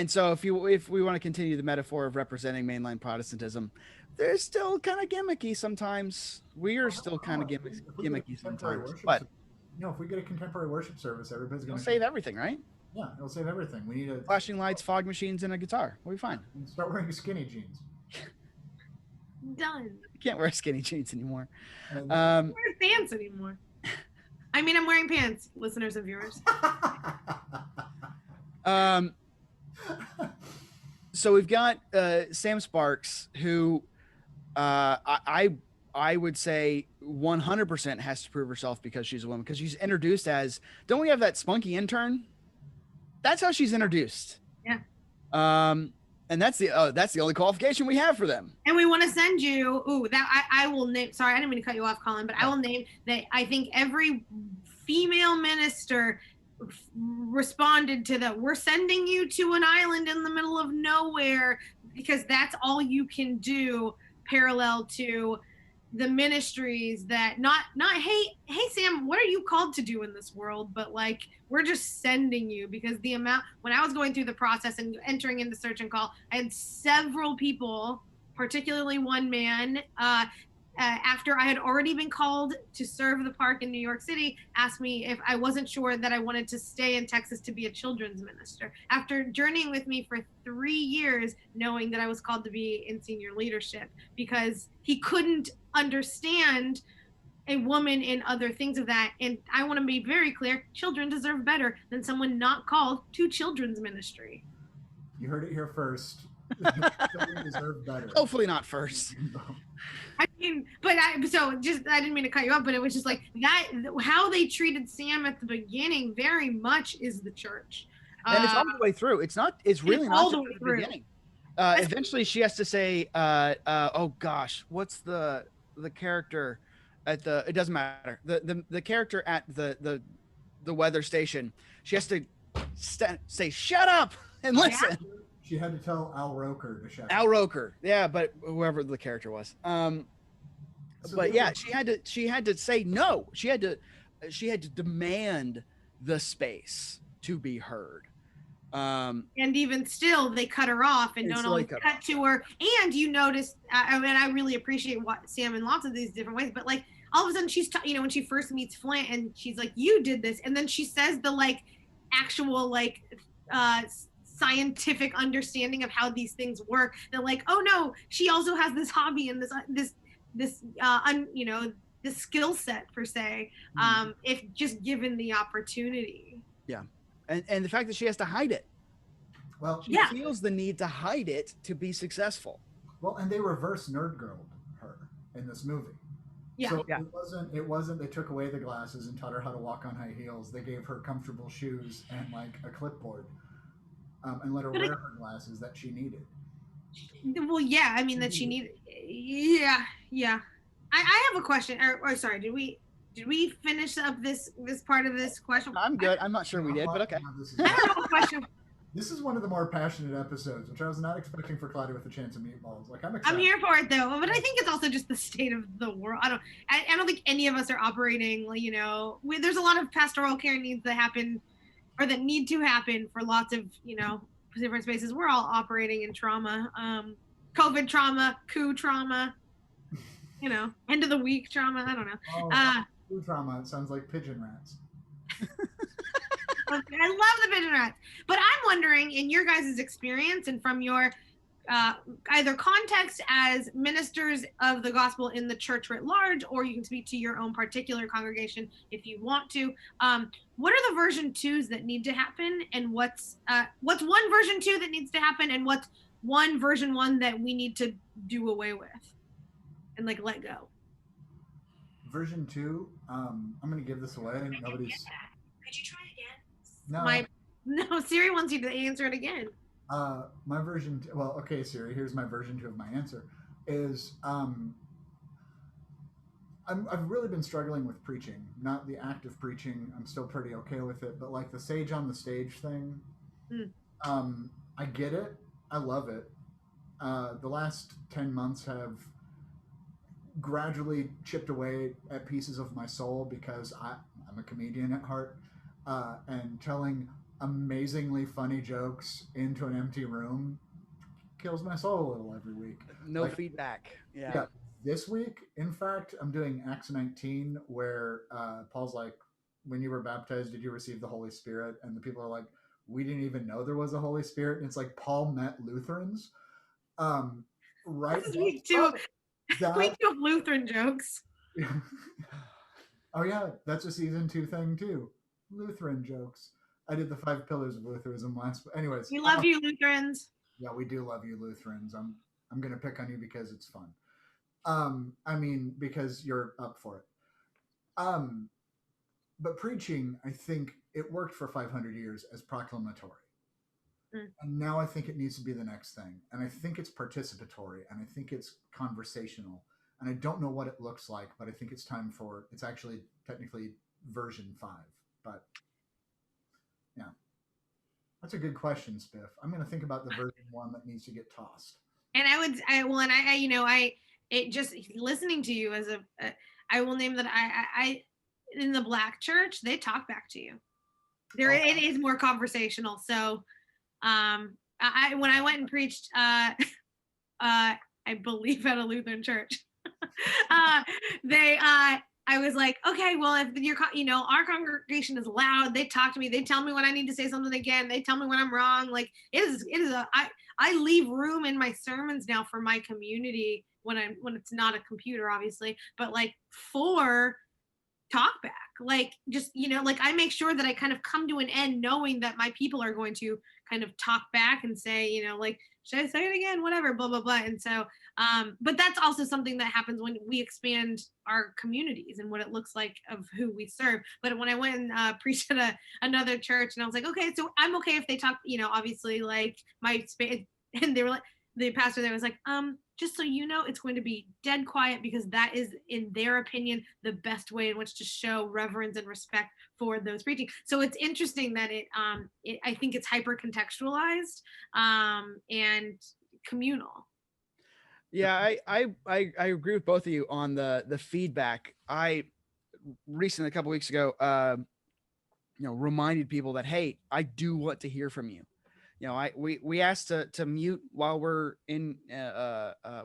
so if we want to continue the metaphor of representing mainline Protestantism, they're still kind of gimmicky sometimes. We are still kind of gimmicky sometimes. But if we get a contemporary worship service, everybody's going to save everything, right? Yeah, it'll save everything. We need flashing lights, fog machines, and a guitar. We'll be fine. Start wearing skinny jeans. Done. You can't wear skinny jeans anymore. I don't wear pants anymore. I mean, I'm wearing pants, listeners and viewers. So we've got Sam Sparks, who I would say 100% has to prove herself because she's a woman. Because she's introduced as, don't we have that spunky intern? That's how she's introduced. Yeah. And that's the only qualification we have for them. And we want to send you. I will name. Sorry, I didn't mean to cut you off, Colin, but I will name that. I think every female minister responded to that. We're sending you to an island in the middle of nowhere because that's all you can do, parallel to the ministries that not hey Sam, what are you called to do in this world, but like we're just sending you. Because the amount, when I was going through the process and entering into Search and Call, I had several people, particularly one man, after I had already been called to serve the park in New York City, asked me if I wasn't sure that I wanted to stay in Texas to be a children's minister. After journeying with me for 3 years, knowing that I was called to be in senior leadership, because he couldn't understand a woman in other things of that. And I want to be very clear, children deserve better than someone not called to children's ministry. You heard it here first. Children deserve better. Hopefully not first. I mean, I didn't mean to cut you off, but it was just like that, how they treated Sam at the beginning very much is the church. And it's all the way through. It's really not all the way through. Beginning. Eventually she has to say, oh gosh, what's the character at it doesn't matter. The character at the weather station, she has to say, shut up and listen. Yeah. She had to tell Al Roker to shut up. Al Roker. Yeah, but whoever the character was. But yeah, she had to say no. She had to demand the space to be heard. And even still, they cut her off and don't always cut to her. And you notice, I really appreciate Sam in lots of these different ways, but like all of a sudden she's, when she first meets Flint and she's like, you did this. And then she says the like actual like scientific understanding of how these things work. That like, oh no, she also has this hobby and this skill set per se, if just given the opportunity. Yeah. And the fact that she has to hide it. Well, she feels the need to hide it to be successful. Well, and they reverse nerd girled her in this movie. Yeah. So it wasn't they took away the glasses and taught her how to walk on high heels. They gave her comfortable shoes and like a clipboard, and let her wear her glasses that she needed. Well, yeah, I mean that she needed. Yeah. I have a question. Or sorry, did we finish up this part of this question? I'm good. I'm not sure we did, but okay. I don't know what question. This is one of the more passionate episodes, which I was not expecting for Cloudy with a Chance of Meatballs. Like I'm excited. I'm here for it though, but I think it's also just the state of the world. I don't think any of us are operating. There's a lot of pastoral care needs that happen, or that need to happen for lots of different spaces. We're all operating in trauma, COVID trauma, coup trauma, end of the week trauma. I don't know. Coup trauma. It sounds like pigeon rats. I love the pigeon rats, but I'm wondering, in your guys' experience and from your either context as ministers of the gospel in the church writ large, or you can speak to your own particular congregation if you want to. What are the version 2s that need to happen, and what's one version 2 that needs to happen, and what's one version 1 that we need to do away with and like let go? Version 2. I'm gonna give this away. Nobody's. Could you try again? No. No, Siri wants you to answer it again. My version. Well, okay, Siri. Here's my version 2 of my answer. Is I've really been struggling with preaching, not the act of preaching. I'm still pretty okay with it, but like the sage on the stage thing. I get it. I love it. The last 10 months have gradually chipped away at pieces of my soul because I'm a comedian at heart, and telling amazingly funny jokes into an empty room kills my soul a little every week. No Like, feedback. Yeah. yeah, this week, in fact, I'm doing Acts 19, where Paul's like, when you were baptized, did you receive the Holy Spirit? And the people are like, we didn't even know there was a Holy Spirit. And it's like Paul met Lutherans. Right. This is week two. Week That, 2 of Lutheran jokes. oh, yeah, that's a season 2 thing, too. Lutheran jokes. I did the 5 pillars of Lutheranism last. Anyways, We love you, Lutherans. yeah, we do love you, Lutherans. I'm gonna pick on you because it's fun. I mean, because you're up for it. But preaching, I think it worked for 500 years as proclamatory. And now I think it needs to be the next thing. And I think it's participatory, and I think it's conversational. And I don't know what it looks like, but I think it's time for, it's actually technically version 5. But yeah, that's a good question, Spiff. I'm going to think about the version 1 that needs to get tossed. And it just listening to you I will name that I in the Black church, they talk back to you. It is more conversational. So when I went and preached, I believe at a Lutheran church, I was like, okay, well, if our congregation is loud, they talk to me, they tell me when I need to say something again, they tell me when I'm wrong. Like I leave room in my sermons now for my community when it's not a computer, obviously, but like for talk back, like just like I make sure that I kind of come to an end knowing that my people are going to kind of talk back and say, like, should I say it again, whatever, blah blah blah. And so but that's also something that happens when we expand our communities and what it looks like of who we serve. But when I went and preached at another church, and I was like, okay, so I'm okay if they talk, obviously like my space, and they were like, the pastor there was like, just so you know, it's going to be dead quiet because that is, in their opinion, the best way in which to show reverence and respect for those preaching. So it's interesting that I think it's hyper contextualized and communal. Yeah, I agree with both of you on the feedback. I recently, a couple weeks ago, reminded people that, hey, I do want to hear from you. We asked to mute while we're in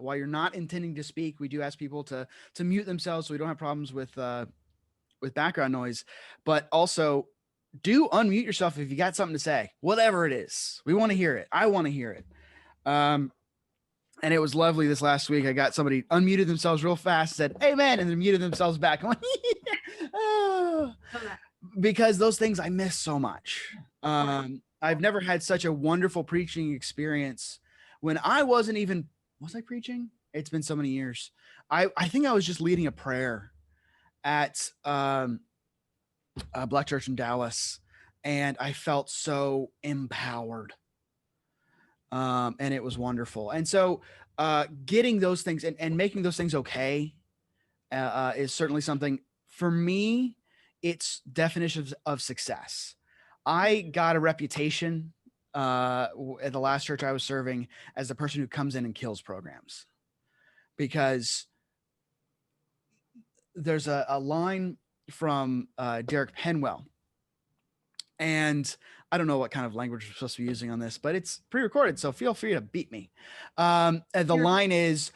while you're not intending to speak. We do ask people to mute themselves so we don't have problems with background noise. But also, do unmute yourself if you got something to say, whatever it is. We want to hear it. I want to hear it. And it was lovely this last week. I got somebody unmuted themselves real fast, said amen, and then muted themselves back. I'm like, oh. Because those things I miss so much. I've never had such a wonderful preaching experience when I was I preaching? It's been so many years. I think I was just leading a prayer at Black Church in Dallas, and I felt so empowered. And it was wonderful. And so getting those things and making those things okay is certainly something for me. It's definitions of success. I got a reputation at the last church I was serving as the person who comes in and kills programs, because there's a line from Derek Penwell, and I don't know what kind of language we're supposed to be using on this, but it's pre-recorded, so feel free to beat me. The line is,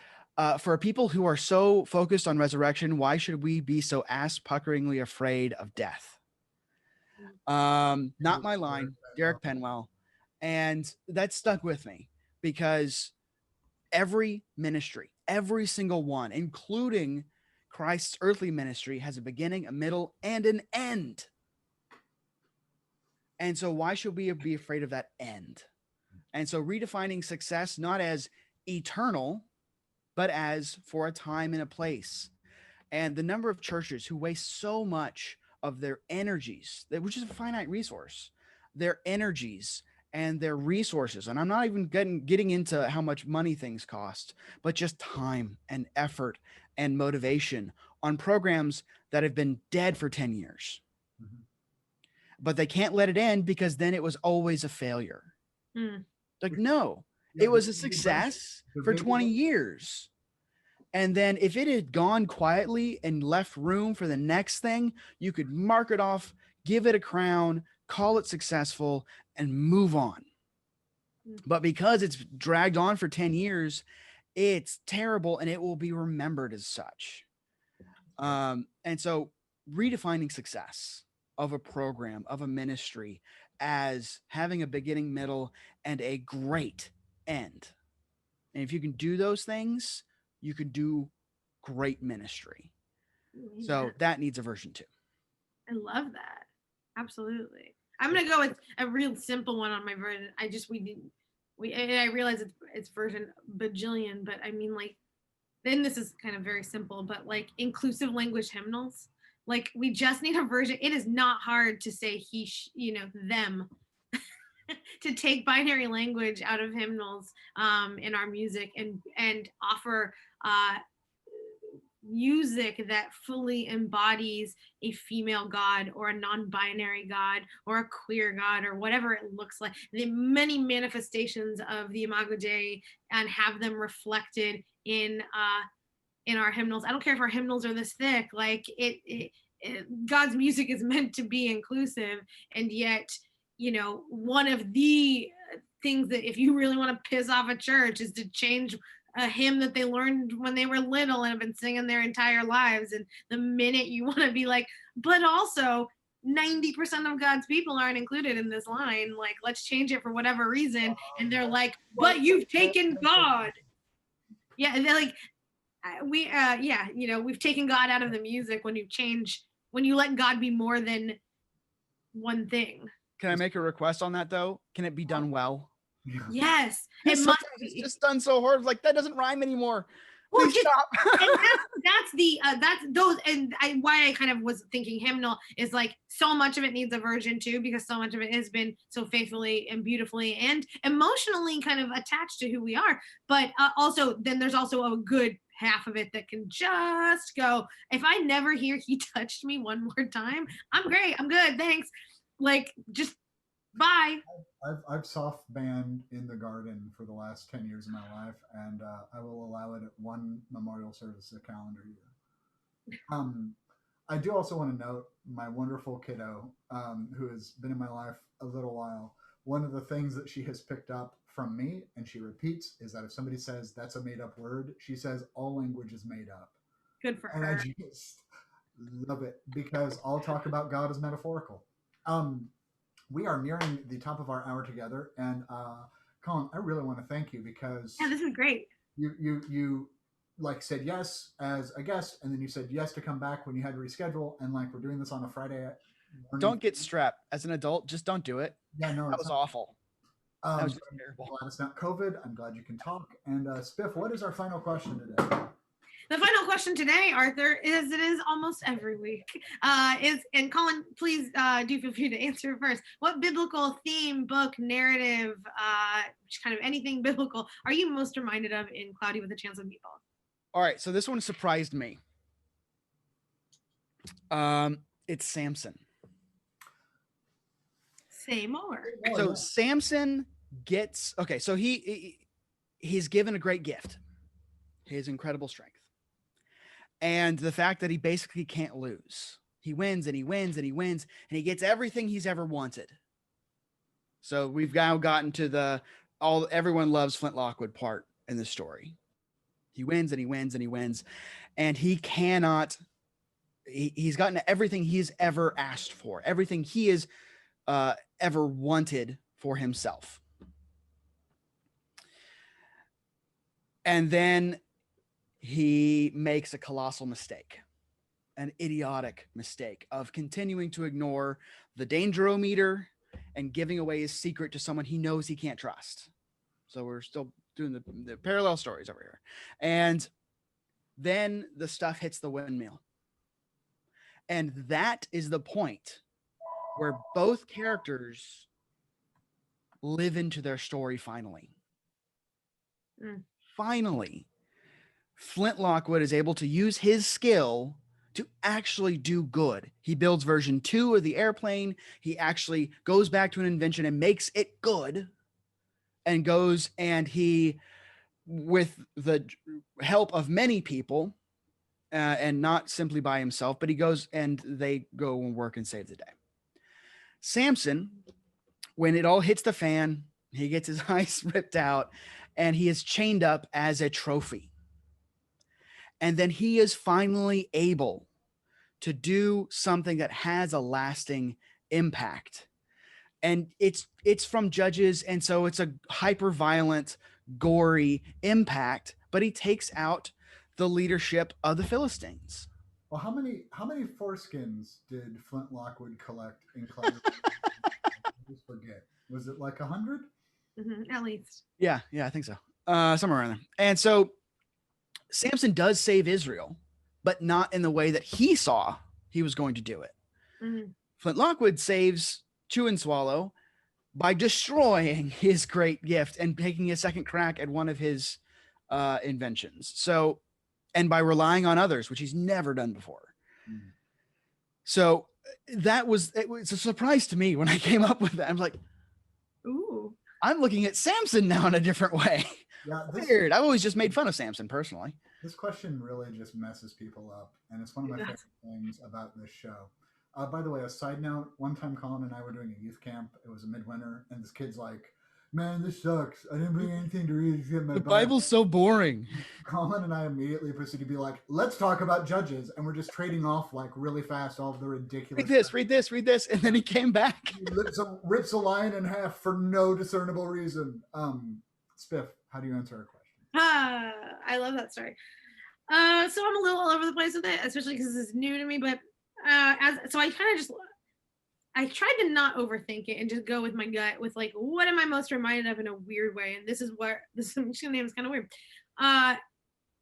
for people who are so focused on resurrection, why should we be so ass-puckeringly afraid of death? Not my line, Derek Penwell. And that stuck with me because every ministry, every single one, including Christ's earthly ministry, has a beginning, a middle, and an end. And so why should we be afraid of that end? And so redefining success, not as eternal, but as for a time and a place. And the number of churches who waste so much of their energies, which is a finite resource, their energies and their resources. And I'm not even getting into how much money things cost, but just time and effort and motivation on programs that have been dead for 10 years. Mm-hmm. But they can't let it end because then it was always a failure. Like, no, it was a success for 20 years. And then if it had gone quietly and left room for the next thing, you could mark it off, give it a crown, call it successful, and move on. But because it's dragged on for 10 years, it's terrible and it will be remembered as such. And so redefining success of a program, of a ministry, as having a beginning, middle, and a great end. And if you can do those things, you can do great ministry. So that needs a version 2. I love that. Absolutely. I'm gonna go with a real simple one on my version. I realize it's version bajillion, but I mean, like, then this is kind of very simple, but like inclusive language hymnals. Like, we just need a version. It is not hard to say he, them, to take binary language out of hymnals in our music and offer music that fully embodies a female God or a non-binary God or a queer God or whatever it looks like, the many manifestations of the Imago Dei, and have them reflected in our hymnals. I don't care if our hymnals are this thick, like God's music is meant to be inclusive, and yet, one of the things that if you really want to piss off a church is to change a hymn that they learned when they were little and have been singing their entire lives. And the minute you want to be like, but also 90% of God's people aren't included in this line, like, let's change it for whatever reason. And they're like, but you've taken God. Yeah, they're like, we've taken God out of the music when you let God be more than one thing. Can I make a request on that though? Can it be done well? Yes, it must be. It's just done so hard. Like, that doesn't rhyme anymore. Please stop. And why I kind of was thinking hymnal is like, so much of it needs a version 2 because so much of it has been so faithfully and beautifully and emotionally kind of attached to who we are. But also, then there's also a good half of it that can just go, if I never hear he touched me one more time, I'm great, I'm good, thanks. Like, just bye. I've soft banned In the Garden for the last 10 years of my life, and I will allow it at one memorial service a calendar year. I do also want to note my wonderful kiddo, who has been in my life a little while. One of the things that she has picked up from me, and she repeats, is that if somebody says that's a made up word, she says all language is made up. Good for her. And I just love it, because I'll talk about God as metaphorical. We are nearing the top of our hour together, and Colin, I really want to thank you, because this is great. You like said yes as a guest, and then you said yes to come back when you had to reschedule, and like, we're doing this on a Friday morning. Don't get strapped as an adult. Just don't do it. Yeah, no, that was awful. That was just terrible. Glad it's not COVID. I'm glad you can talk. And Spiff, what is our final question today? The final question today, Arthur, is, it is almost every week, and Colin, please do feel free to answer first. What biblical theme, book, narrative, kind of anything biblical are you most reminded of in Cloudy with a Chance of Meatballs? All right, so this one surprised me. It's Samson. Say more. So Samson gets, okay, so he's given a great gift, his incredible strength. And the fact that he basically can't lose. He wins and he wins and he wins, and he gets everything he's ever wanted. So we've now gotten to everyone loves Flint Lockwood part in the story. He wins and he wins and he wins, and he's gotten everything he's ever asked for, everything he has ever wanted for himself. And then he makes a colossal mistake, an idiotic mistake of continuing to ignore the dangerometer and giving away his secret to someone he knows he can't trust. So we're still doing the parallel stories over here. And then the stuff hits the windmill. And that is the point where both characters live into their story finally. Finally, Flint Lockwood is able to use his skill to actually do good. He builds version 2 of the airplane. He actually goes back to an invention and makes it good, and goes and he with the help of many people, and not simply by himself, but he goes and they go and work and save the day. Samson, when it all hits the fan, he gets his eyes ripped out and he is chained up as a trophy. And then he is finally able to do something that has a lasting impact. And it's from Judges, and so it's a hyper violent, gory impact, but he takes out the leadership of the Philistines. Well, how many foreskins did Flint Lockwood collect in Clever? I just forget. Was it like 100? At least. Yeah, I think so. Somewhere around there. And so Samson does save Israel, but not in the way that he saw he was going to do it. Mm-hmm. Flint Lockwood saves Chew and Swallow by destroying his great gift and taking a second crack at one of his inventions. So, and by relying on others, which he's never done before. Mm. So it was a surprise to me when I came up with that. I'm like, ooh, I'm looking at Samson now in a different way. Yeah, weird. I've always just made fun of Samson personally. This question really just messes people up, and it's one of my favorite things about this show. By the way, a side note, one time Colin and I were doing a youth camp. It was a midwinter, and this kid's like, man, this sucks. I didn't bring anything to read except my Bible. The Bible's so boring. Colin and I immediately proceeded to be like, let's talk about Judges. And we're just trading off like really fast all of the ridiculous read this. And then he came back. He rips a lion in half for no discernible reason. Spiff, how do you answer our question? I love that story. So I'm a little all over the place with it, especially because this is new to me, but I tried to not overthink it and just go with my gut with like, what am I most reminded of in a weird way? And this is I'm just gonna name is kind of weird. I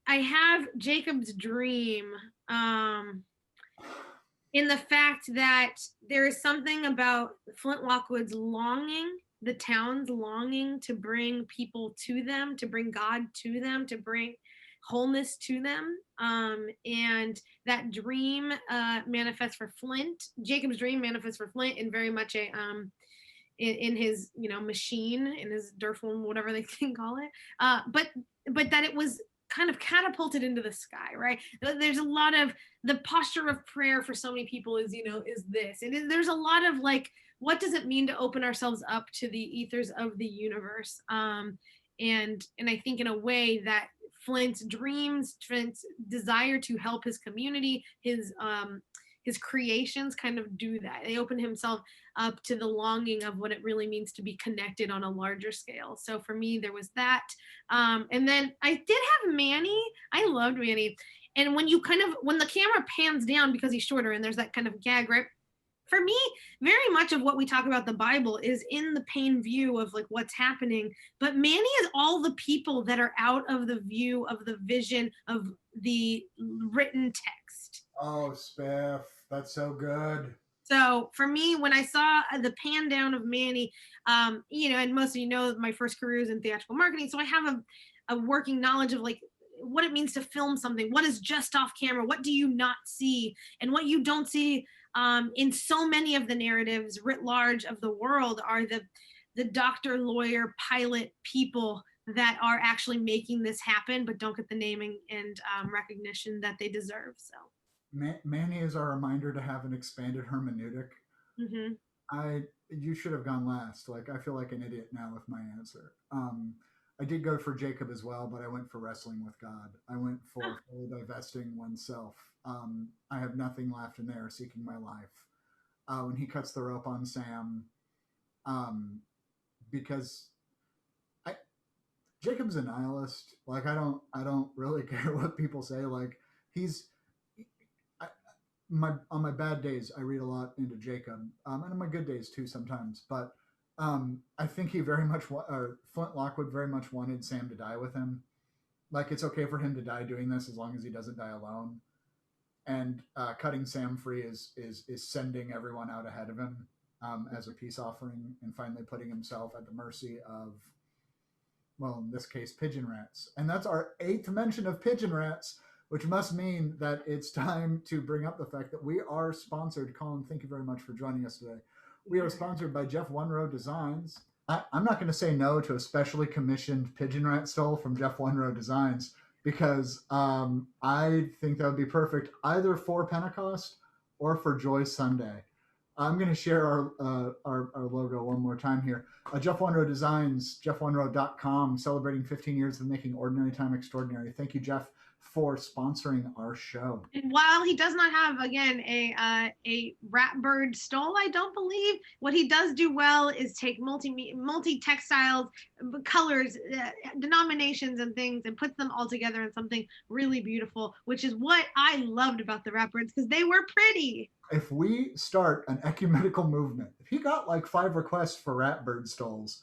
have Jacob's dream in the fact that there is something about Flint Lockwood's longing, the town's longing to bring people to them, to bring God to them, to bring wholeness to them, and that dream manifests for Flint. Jacob's dream manifests for Flint in very much a in his machine, in his Durflin, whatever they can call it, but that it was kind of catapulted into the sky, right? There's a lot of the posture of prayer for so many people is this, and there's a lot of like, what does it mean to open ourselves up to the ethers of the universe, and I think in a way that Flint's dreams, Flint's desire to help his community, his creations kind of do that. They open himself up to the longing of what it really means to be connected on a larger scale. So for me, there was that. And then I did have Manny. I loved Manny. And when the camera pans down because he's shorter and there's that kind of gag, right? For me, very much of what we talk about the Bible is in the pane view of like what's happening. But Manny is all the people that are out of the view of the vision of the written text. Oh, Spiff, that's so good. So for me, when I saw the pan down of Manny, and most of you know my first career is in theatrical marketing. So I have a working knowledge of like what it means to film something. What is just off camera? What do you not see? And what you don't see in so many of the narratives writ large of the world are the doctor, lawyer, pilot people that are actually making this happen, but don't get the naming and recognition that they deserve. So Manny is our reminder to have an expanded hermeneutic. Mm-hmm. You should have gone last. Like, I feel like an idiot now with my answer. I did go for Jacob as well, but I went for wrestling with God. I went for fully divesting oneself. I have nothing left in there, seeking my life. When he cuts the rope on Sam, because Jacob's a nihilist. Like, I don't really care what people say. Like, on my bad days, I read a lot into Jacob, and on my good days too sometimes. But I think he Flint Lockwood very much wanted Sam to die with him. Like, it's okay for him to die doing this as long as he doesn't die alone. And cutting Sam free is sending everyone out ahead of him as a peace offering, and finally putting himself at the mercy of, well, in this case, pigeon rats. And that's our 8th mention of pigeon rats, which must mean that it's time to bring up the fact that we are sponsored. Colin, thank you very much for joining us today. We are sponsored by Jeff One Row Designs. I'm not going to say no to a specially commissioned pigeon rat stole from Jeff Wenrow Designs because I think that would be perfect either for Pentecost or for Joy Sunday. I'm going to share our logo one more time here. Jeff Wenrow Designs, jeffwenrow.com, celebrating 15 years of making ordinary time extraordinary. Thank you, Jeff, for sponsoring our show. And while he does not have, again, a rat bird stole, I don't believe, what he does do well is take multi textiles, colors, denominations, and things, and puts them all together in something really beautiful, which is what I loved about the rat birds, because they were pretty. If we start an ecumenical movement, if he got like 5 requests for rat bird stoles,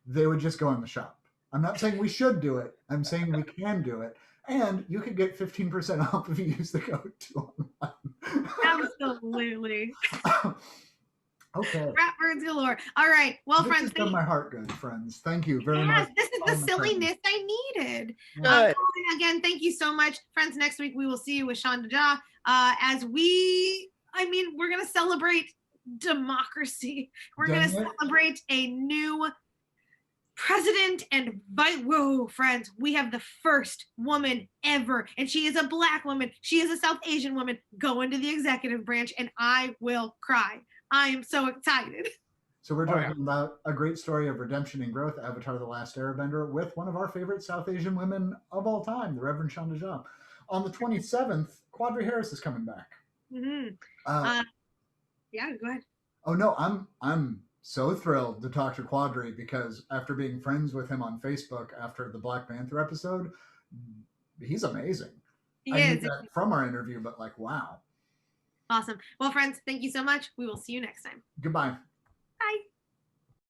they would just go in the shop. I'm not saying we should do it. I'm saying we can do it. And you could get 15% off if you use the code 2online. Absolutely. Okay. Rat birds galore. All right. Well, this friends. Has done my heart good, friends. Thank you very much. Yes, this is the silliness I needed. Again, thank you so much. Friends, next week we will see you with Shonda Jha as we're going to celebrate democracy. We're going to celebrate a new president and whoa, friends, we have the first woman ever, and she is a Black woman. She is a South Asian woman go into the executive branch, and I will cry. I am so excited. So we're talking about a great story of redemption and growth, Avatar: The Last Airbender, with one of our favorite South Asian women of all time, the Reverend Shonda Jha. On the 27th, Quadri Harris is coming back. Mm-hmm. Yeah, go ahead. Oh no, I'm so thrilled to talk to Quadri because after being friends with him on Facebook after the Black Panther episode, he's amazing. He I is. knew that from our interview, but like, wow. Awesome. Well, friends, thank you so much. We will see you next time. Goodbye.